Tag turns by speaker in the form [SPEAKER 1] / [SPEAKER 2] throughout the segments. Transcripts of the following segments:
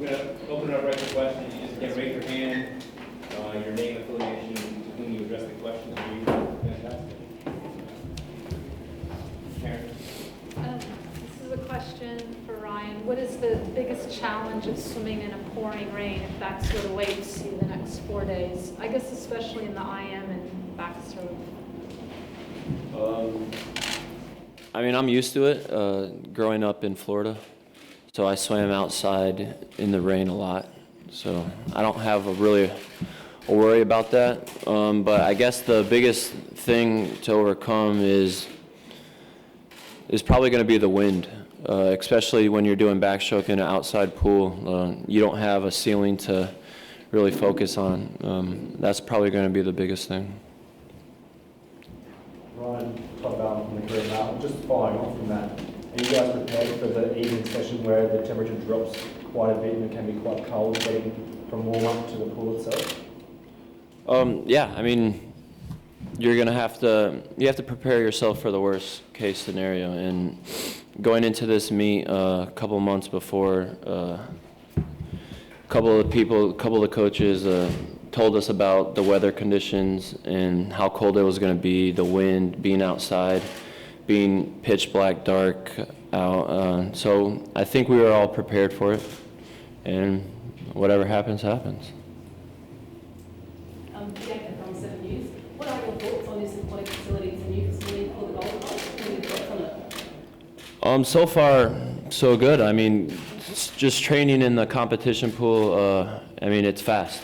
[SPEAKER 1] We're going to open it up right to questions. You just can raise your hand, your name, affiliation, to whom you address the question. Fantastic. Karen?
[SPEAKER 2] This is a question for Ryan. What is the biggest challenge of swimming in a pouring rain if that's what awaits you the next 4 days? I guess especially in the IM and backstroke.
[SPEAKER 3] I mean, I'm used to it, growing up in Florida. So I swam outside in the rain a lot. So I don't have a worry about that. But I guess the biggest thing to overcome is probably going to be the wind, especially when you're doing backstroke in an outside pool. You don't have a ceiling to really focus on. That's probably going to be the biggest thing.
[SPEAKER 4] Ryan, top down from the career now. Just following on from that, are you guys prepared for the evening session where the temperature drops quite a bit and it can be quite cold getting from warm-up to the pool itself?
[SPEAKER 3] Yeah, I mean, you have to prepare yourself for the worst case scenario. And going into this meet a couple months before, a couple of the coaches told us about the weather conditions and how cold it was going to be, the wind, being outside, being pitch black dark out. So I think we were all prepared for it, and whatever happens, happens.
[SPEAKER 5] Bianca from 7 News. What are your thoughts on this aquatic facility? It's a new facility for the Gold Coast. What are your thoughts on it?
[SPEAKER 3] So far, so good. I mean, just training in the competition pool, I mean, it's fast.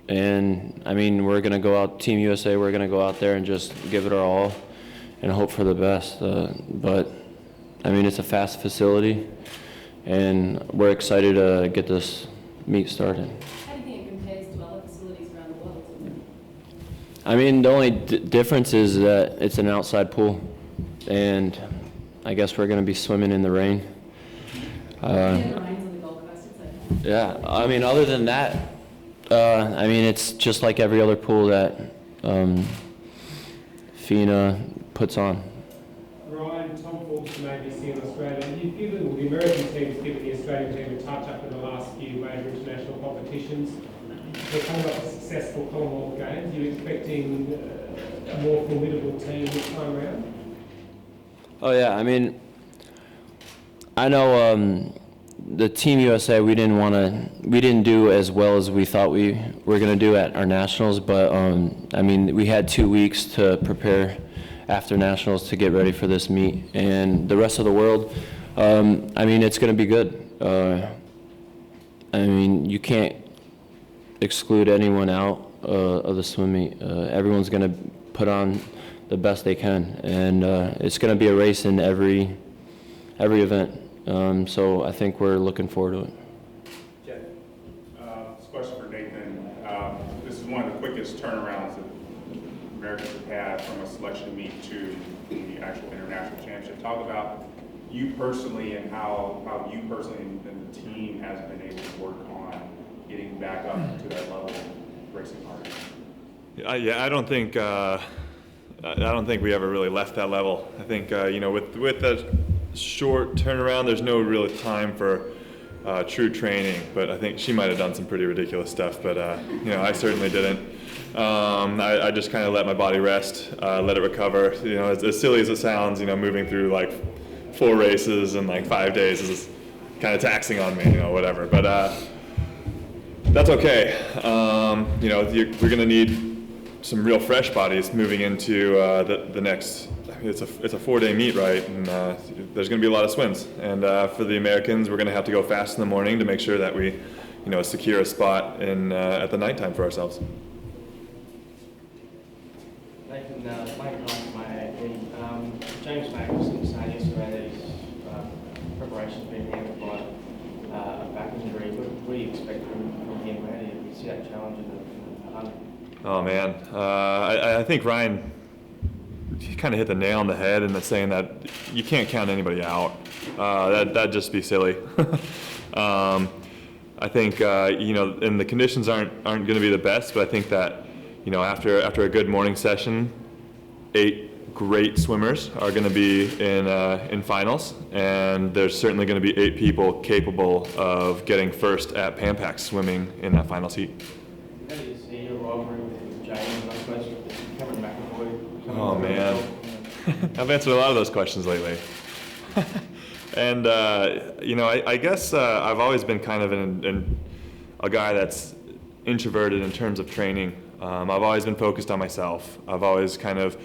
[SPEAKER 3] And I mean, we're going to go out, Team USA, we're going to go out there and just give it our all and hope for the best. But I mean, it's a fast facility, and we're excited to get this meet started.
[SPEAKER 5] How do you think it compares to other facilities around the world?
[SPEAKER 3] I mean, the only difference is that it's an outside pool, and I guess we're going to be swimming in the rain.
[SPEAKER 5] It rains on the Gold Coast, it's okay.
[SPEAKER 3] Yeah, I mean, other than that, I mean, it's just like every other pool that FINA puts on.
[SPEAKER 6] Ryan, Tom Forbes from ABC in Australia. You've given the American team's given the Australian team a touch-up in the last few major international competitions. They've come up with successful Commonwealth Games. You're expecting a more formidable team this time around?
[SPEAKER 3] Oh yeah, I mean, I know the Team USA, we didn't do as well as we thought we were going to do at our nationals, but I mean, we had 2 weeks to prepare after nationals to get ready for this meet, and the rest of the world, I mean, it's going to be good. I mean, you can't exclude anyone out of the swim meet. Everyone's going to put on the best they can, and it's going to be a race in every event. So I think we're looking forward to it.
[SPEAKER 7] Jeff. This question for Nathan. This is one of the quickest turnarounds that Americans have had from a selection meet to the actual international championship. Talk about you personally and how you personally and the team has been able to work on getting back up to that level of racing hard.
[SPEAKER 8] Yeah, I don't think we ever really left that level. I think you know, with that short turnaround, there's no real time for true training. But I think she might have done some pretty ridiculous stuff. But you know, I certainly didn't. I just kind of let my body rest, let it recover. You know, as silly as it sounds, you know, moving through like 4 races in like 5 days is kind of taxing on me. You know, whatever. But that's okay. You know, we're going to need some real fresh bodies moving into the next. It's a 4-day meet, right? And there's going to be a lot of swims. And for the Americans, we're going to have to go fast in the morning to make sure that we, you know, secure a spot in at the nighttime for ourselves.
[SPEAKER 9] Nathan, Mike from my AD. James Magnuson was saying yesterday that his preparation's been hampered by a back injury. What do you expect from him? How do you see that challenge in the 100?
[SPEAKER 8] Oh man, I think Ryan, he kind of hit the nail on the head in the saying that you can't count anybody out. That'd just be silly. I think you know, and the conditions aren't going to be the best, but I think that, you know, after a good morning session, 8 great swimmers are going to be in finals, and there's certainly going to be 8 people capable of getting first at Pan Pac swimming in that finals heat.
[SPEAKER 9] How do you see your rivalry with James, I suppose, with Cameron McAvoy?
[SPEAKER 8] Oh man, I've answered a lot of those questions lately. And you know, I guess I've always been kind of a guy that's introverted in terms of training. I've always been focused on myself. I've always kind of,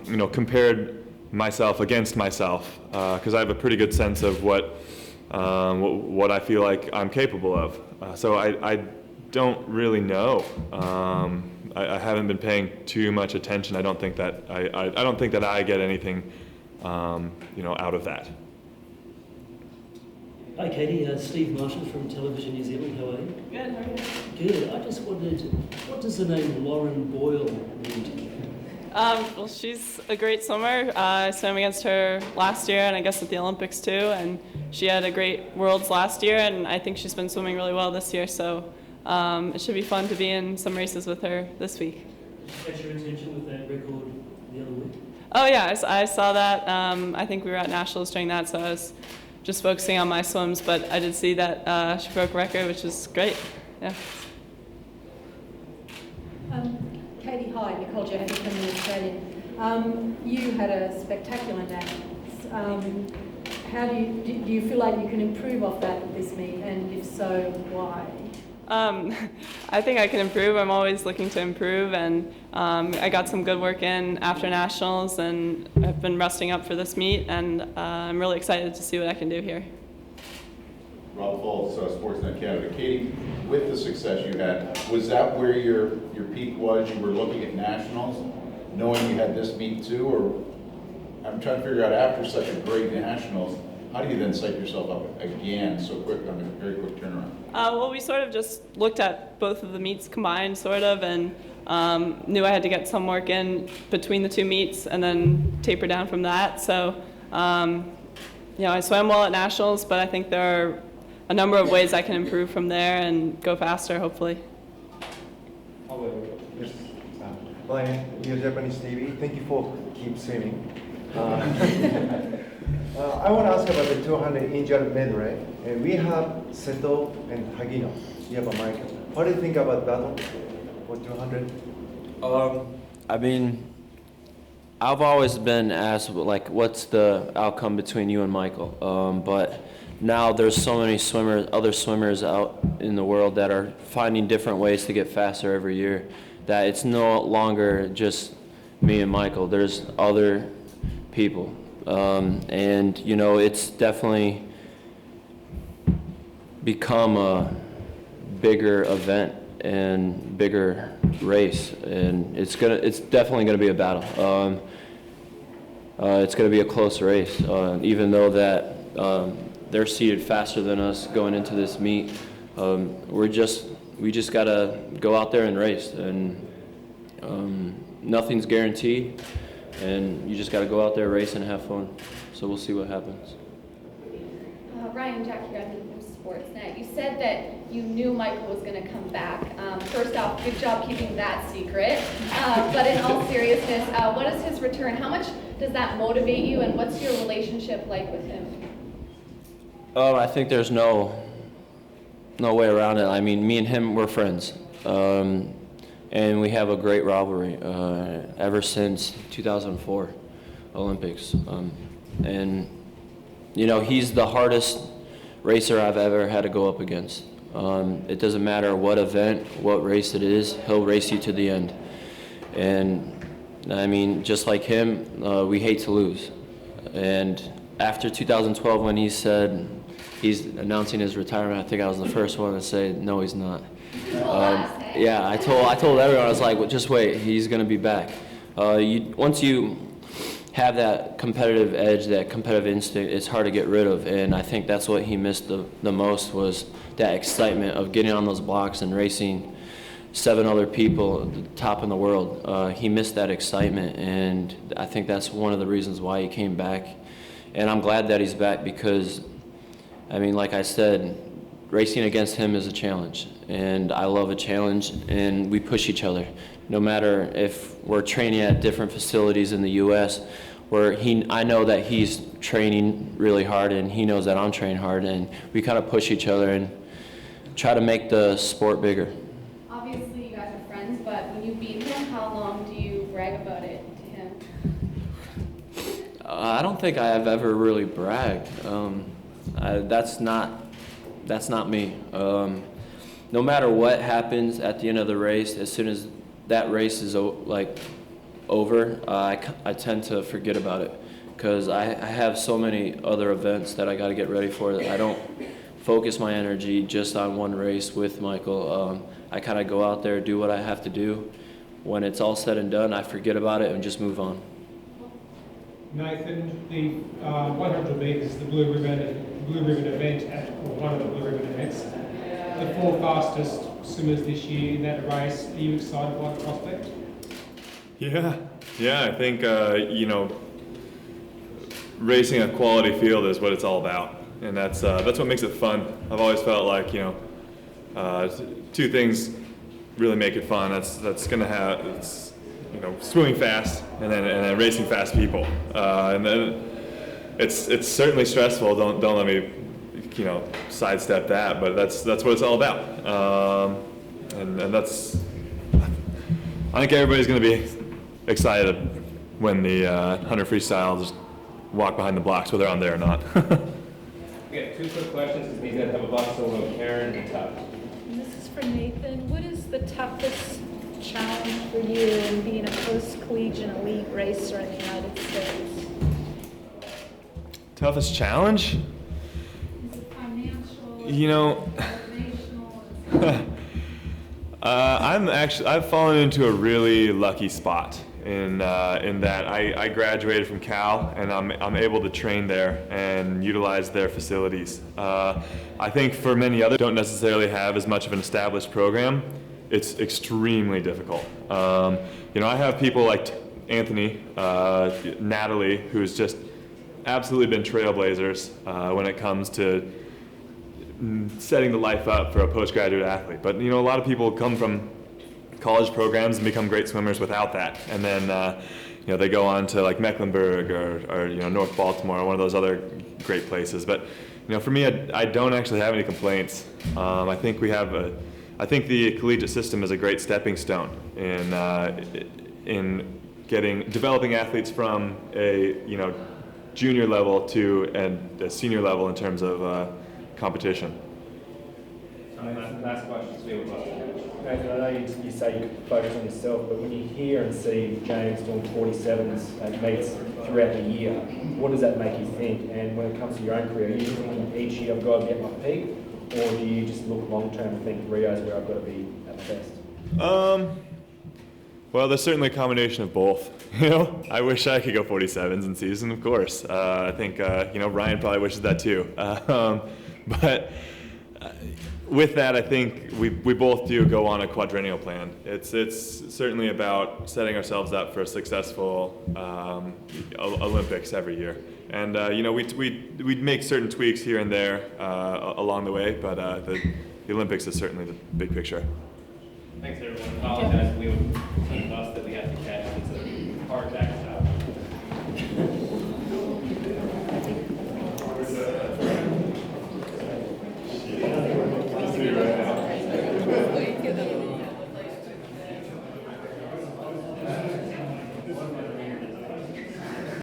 [SPEAKER 8] you know, compared myself against myself because I have a pretty good sense of what I feel like I'm capable of. So I don't really know. I haven't been paying too much attention. I don't think that I don't think that I get anything, you know, out of that.
[SPEAKER 10] Hi Katie, Steve Marshall from Television New Zealand, how are you?
[SPEAKER 5] Good, how are you?
[SPEAKER 10] Good, I just wondered, what does the name Lauren Boyle mean to you?
[SPEAKER 11] Well, she's a great swimmer. I swam against her last year and I guess at the Olympics too, and she had a great Worlds last year, and I think she's been swimming really well this year, so it should be fun to be in some races with her this week.
[SPEAKER 10] Did you catch your attention with that record the other week?
[SPEAKER 11] Oh yeah, I saw that. I think we were at Nationals during that, so I was just focusing on my swims, but I did see that she broke a record, which is great. Yeah.
[SPEAKER 12] Katie, hi, Nicole Johansson from the Australian. You had a spectacular nationals. How do you feel like you can improve off that at this meet, and if so, why?
[SPEAKER 11] I think I can improve. I'm always looking to improve, and I got some good work in after nationals, and I've been resting up for this meet, and I'm really excited to see what I can do here.
[SPEAKER 13] Rob Falls, Sportsnet Canada. Katie, with the success you had, was that where your peak was? You were looking at nationals, knowing you had this meet too, or I'm trying to figure out after such a great nationals, how do you then set yourself up again so quick on a very quick turnaround?
[SPEAKER 11] Well, we sort of just looked at both of the meets combined, sort of, and knew I had to get some work in between the 2 meets and then taper down from that. So, you know, I swam well at nationals, but I think there are a number of ways I can improve from there and go faster, hopefully.
[SPEAKER 14] Hi, you're Japanese TV. Thank you for keep swimming. I want to ask about the 200 injured medley. We have Seto and Hagino. You have a Michael. What do you think about battle for 200?
[SPEAKER 3] I mean, I've always been asked, like, what's the outcome between you and Michael? But now there's so many other swimmers out in the world that are finding different ways to get faster every year, that it's no longer just me and Michael. There's other people. And, you know, it's definitely become a bigger event and bigger race, and it's definitely gonna be a battle. It's gonna be a close race, even though that they're seeded faster than us going into this meet. We just gotta go out there and race, and nothing's guaranteed, and you just gotta go out there, race, and have fun. So we'll see what happens.
[SPEAKER 15] Ryan, Jackie Redmond from Sportsnet. You said that you knew Michael was going to come back. First off, good job keeping that secret. But in all seriousness, what is his return? How much does that motivate you, and what's your relationship like with him?
[SPEAKER 3] I think there's no way around it. I mean, me and him, we're friends. And we have a great rivalry ever since 2004 Olympics. And, you know, he's the hardest racer I've ever had to go up against. It doesn't matter what event, what race it is, he'll race you to the end. And, I mean, just like him, we hate to lose. And after 2012, when he said he's announcing his retirement, I think I was the first one to say, no, he's not. Yeah, I told everyone, I was like, well, just wait, he's going to be back. Once you have that competitive edge, that competitive instinct, it's hard to get rid of, and I think that's what he missed the most, was that excitement of getting on those blocks and racing 7 other people at the top in the world. He missed that excitement, and I think that's one of the reasons why he came back. And I'm glad that he's back because, I mean, like I said, racing against him is a challenge, and I love a challenge, and we push each other. No matter if we're training at different facilities in the U.S., where I know that he's training really hard, and he knows that I'm training hard, and we kind of push each other and try to make the sport bigger.
[SPEAKER 15] Obviously, you guys are friends, but when you beat him, how long do you brag about it to him?
[SPEAKER 3] I don't think I have ever really bragged. That's not me. No matter what happens at the end of the race, as soon as that race is over, I tend to forget about it because I have so many other events that I got to get ready for that I don't focus my energy just on one race with Michael. I kind of go out there, do what I have to do. When it's all said and done, I forget about it and just move on.
[SPEAKER 6] Nathan, the 100 metres, the Blue Ribbon event, or one of the Blue Ribbon events, the 4 fastest swimmers this year in that race, are you excited by the prospect?
[SPEAKER 8] Yeah, I think, racing a quality field is what it's all about. And that's what makes it fun. I've always felt like, 2 things really make it fun. That's gonna have, it's, swimming fast and then racing fast people. And then it's certainly stressful. Don't let me, sidestep that, but that's what it's all about. And that's, I think everybody's gonna be excited when the 100 freestyle just walk behind the blocks, whether I'm there or not.
[SPEAKER 1] We got 2 quick questions because these guys have a box, so we'll go Karen and Todd.
[SPEAKER 2] And this is for Nathan. What is the toughest challenge for you in being a post-collegiate elite racer in the United States?
[SPEAKER 8] Toughest challenge?
[SPEAKER 2] Is it financial?
[SPEAKER 8] I've fallen into a really lucky spot in that I graduated from Cal and I'm able to train there and utilize their facilities. I think for many others who don't necessarily have as much of an established program, it's extremely difficult. I have people like Anthony, Natalie, who's just absolutely been trailblazers when it comes to setting the life up for a postgraduate athlete. But a lot of people come from college programs and become great swimmers without that, and then they go on to like Mecklenburg or North Baltimore or one of those other great places. But for me, I don't actually have any complaints. I think the collegiate system is a great stepping stone in developing athletes from a junior level to a senior level in terms of competition.
[SPEAKER 1] Last question, so we have about
[SPEAKER 4] Nathan, I know you say you focus on yourself, but when you hear and see James doing 47s at meets throughout the year, what does that make you think? And when it comes to your own career, are you thinking each year I've got to get my peak, or do you just look long term and think Rio's where I've got to be at the best?
[SPEAKER 8] Well, there's certainly a combination of both. I wish I could go 47s in season, of course. I think Ryan probably wishes that too. But with that, I think we both do go on a quadrennial plan. It's certainly about setting ourselves up for a successful Olympics every year. And we'd make certain tweaks here and there along the way, but the Olympics is certainly the big picture.
[SPEAKER 1] Thanks everyone. Apologize.